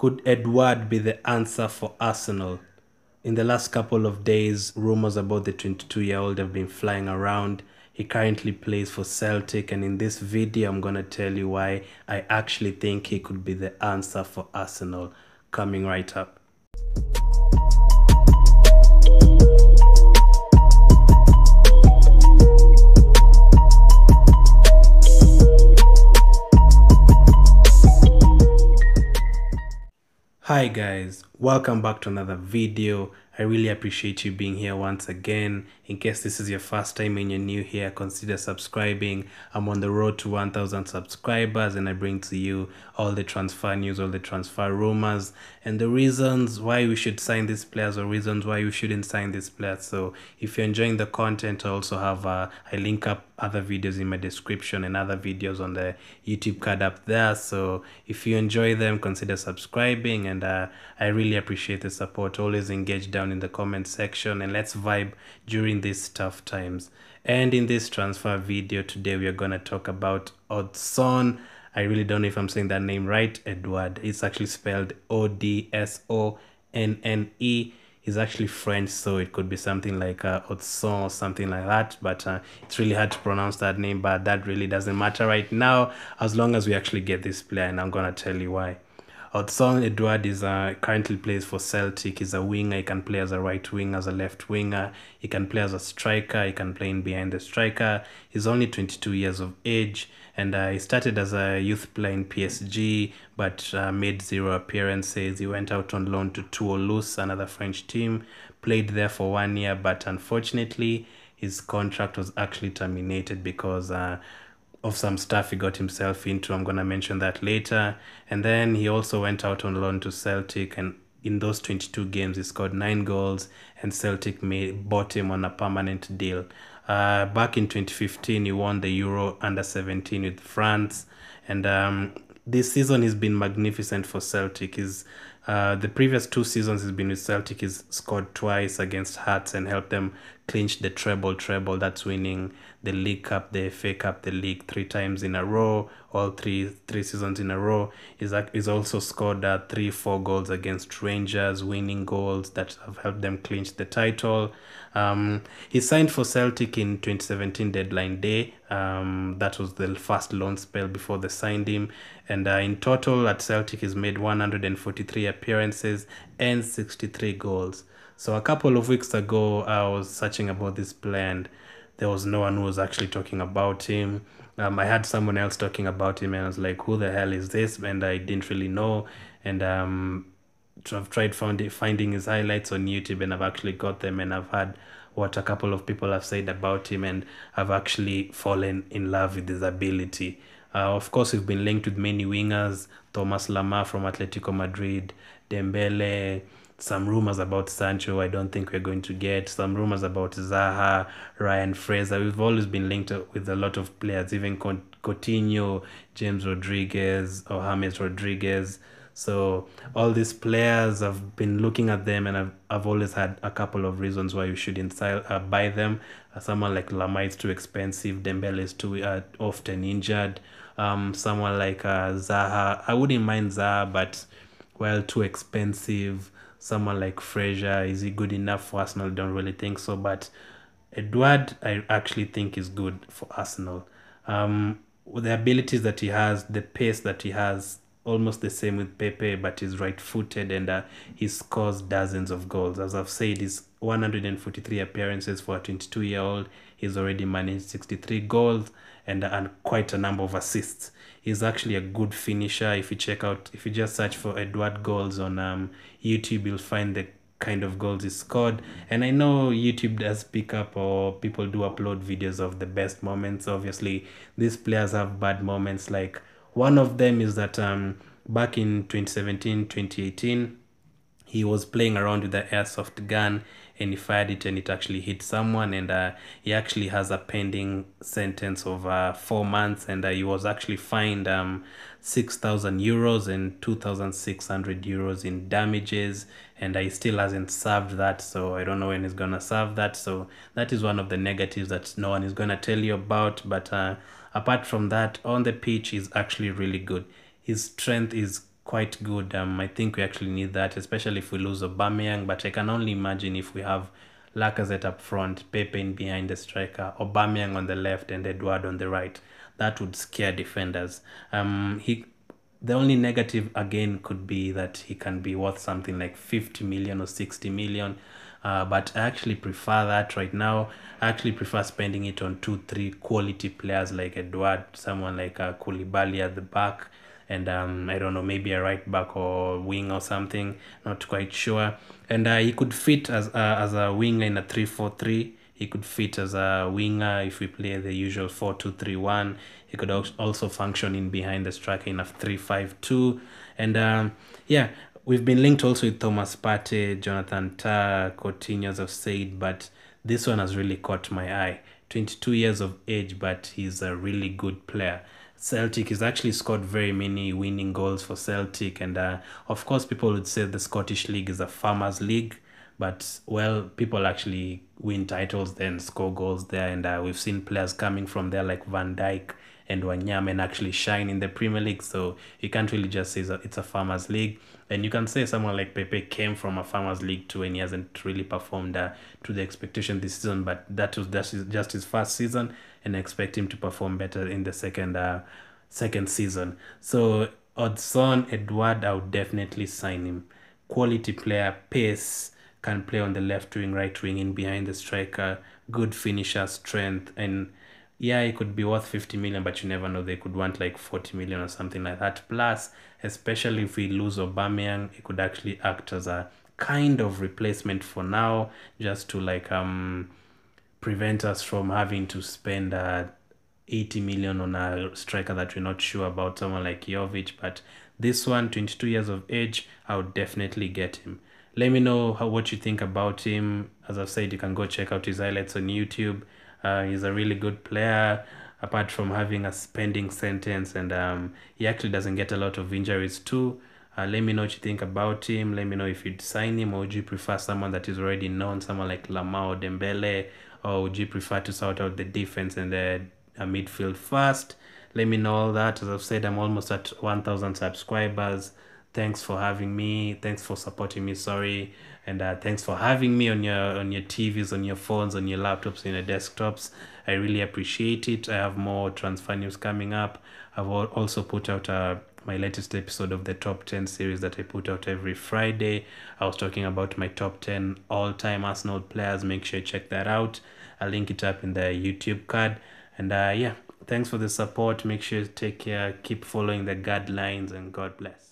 Could Edouard be the answer for Arsenal? In the last couple of days, rumors about the 22-year-old have been flying around. He currently plays for Celtic, and in this video, I'm going to tell you why I actually think he could be the answer for Arsenal. Coming right up. Hi guys, welcome back to another video. I really appreciate you being here once again. In case this is your first time and you're new here, consider subscribing. I'm on the road to 1,000 subscribers and I bring to you all the transfer news, all the transfer rumors, and the reasons why we should sign these players or reasons why you shouldn't sign these players. So if you're enjoying the content, I also have I link up other videos in my description and other videos on the YouTube card up there. So if you enjoy them, consider subscribing, and I really appreciate the support. Always engage down in the comment section and let's vibe during these tough times. And in this transfer video today, we are going to talk about Odsonne. I really don't know if I'm saying that name right, Edouard. It's actually spelled Odsonne. He's actually French, so it could be something like Odsonne or something like that, but it's really hard to pronounce that name, but that really doesn't matter right now as long as we actually get this player, and I'm going to tell you why. Odsonne Edouard is currently plays for Celtic. He's a winger. He can play as a right winger, as a left winger. He can play as a striker. He can play in behind the striker. He's only 22 years of age, and he started as a youth player in PSG, but made 0 appearances. He went out on loan to Toulouse, another French team, played there for 1 year, but unfortunately, his contract was actually terminated because of some stuff he got himself into. I'm going to mention that later. And then he also went out on loan to Celtic, and in those 22 games he scored 9 goals, and Celtic bought him on a permanent deal. Back in 2015 he won the Euro under-17 with France, and this season has been magnificent for Celtic. The previous 2 seasons he's been with Celtic, he's scored twice against Hearts and helped them clinch the treble. That's winning the League Cup, the FA Cup, the League 3 times in a row, all three seasons in a row. He's also scored 3-4 goals against Rangers, winning goals that have helped them clinch the title. He signed for Celtic in 2017 deadline day. That was the first loan spell before they signed him, and in total at Celtic he's made 143 appearances and 63 goals. So a couple of weeks ago I was searching about this player and there was no one who was actually talking about him. I had someone else talking about him and I was like, who the hell is this? And I didn't really know, and I've tried finding his highlights on YouTube, and I've actually got them, and I've had what a couple of people have said about him, and I've actually fallen in love with his ability. Of course, we've been linked with many wingers: Thomas Lemar from Atletico Madrid, Dembele, some rumors about Sancho I don't think we're going to get, some rumors about Zaha, Ryan Fraser. We've always been linked with a lot of players, even Coutinho, James Rodriguez, or James Rodriguez. So all these players, I've been looking at them, and I've always had a couple of reasons why you shouldn't buy them. Someone like Lamar is too expensive. Dembele is too often injured. Someone like Zaha, I wouldn't mind Zaha, but well, too expensive. Someone like Fraser, is he good enough for Arsenal? Don't really think so. But Edouard, I actually think is good for Arsenal. With the abilities that he has, the pace that he has, almost the same with Pepe, but he's right-footed, and he scores dozens of goals. As I've said, he's 143 appearances for a 22-year-old. He's already managed 63 goals and quite a number of assists. He's actually a good finisher. If you just search for Edouard goals on YouTube, you'll find the kind of goals he scored. And I know YouTube does pick up, or people do upload videos of the best moments. Obviously, these players have bad moments. Like, one of them is that back in 2017, 2018, he was playing around with the airsoft gun and he fired it and it actually hit someone, and he actually has a pending sentence of 4 months, and he was actually fined 6,000 euros and 2,600 euros in damages, and he still hasn't served that, so I don't know when he's gonna serve that. So that is one of the negatives that no one is gonna tell you about. But apart from that, on the pitch, he's actually really good. His strength is quite good. I think we actually need that, especially if we lose Aubameyang. But I can only imagine if we have Lacazette up front, Pepe in behind the striker, Aubameyang on the left, and Edouard on the right. That would scare defenders. He The only negative again could be that he can be worth something like 50 million or 60 million. But I actually prefer that right now. I actually prefer spending it on 2, 3 quality players like Edouard, someone like Koulibaly at the back, and I don't know, maybe a right back or wing or something. Not quite sure. And he could fit as a winger in a 3-4-3. He could fit as a winger if we play the usual 4-2-3-1. He could also function in behind the striker in a 3-5-2. And yeah, we've been linked also with Thomas Partey, Jonathan Tah, Coutinho, as I've said, but this one has really caught my eye. 22 years of age, but he's a really good player. Celtic, he's actually scored very many winning goals for Celtic, and of course people would say the Scottish League is a farmers league, but well, people actually win titles then score goals there, and we've seen players coming from there like Van Dijk and Wanyama and actually shine in the Premier League. So you can't really just say it's a farmers league. And you can say someone like Pepe came from a farmers league too, and he hasn't really performed to the expectation this season. But that was just his first season, and I expect him to perform better in the second season. So Odsonne Edouard, I would definitely sign him. Quality player, pace, can play on the left wing, right wing, in behind the striker, good finisher, strength, and yeah, it could be worth 50 million, but you never know. They could want like 40 million or something like that. Plus, especially if we lose Aubameyang, it could actually act as a kind of replacement for now, just to like prevent us from having to spend 80 million on a striker that we're not sure about, someone like Jovic. But this one, 22 years of age, I would definitely get him. Let me know what you think about him. As I've said, you can go check out his highlights on YouTube. He's a really good player, apart from having a spending sentence, and he actually doesn't get a lot of injuries too. Let me know what you think about him. Let me know if you'd sign him, or would you prefer someone that is already known, someone like Lamar or Dembele, or would you prefer to sort out the defense and the midfield first? Let me know all that. As I've said, I'm almost at 1,000 subscribers. Thanks for having me. Thanks for supporting me. Sorry, and thanks for having me on your TVs, on your phones, on your laptops, on your desktops. I really appreciate it. I have more transfer news coming up. I've also put out my latest episode of the top 10 series that I put out every Friday. I was talking about my top 10 all-time Arsenal players. Make sure you check that out. I'll link it up in the YouTube card. And yeah, thanks for the support. Make sure you take care. Keep following the guidelines, and God bless.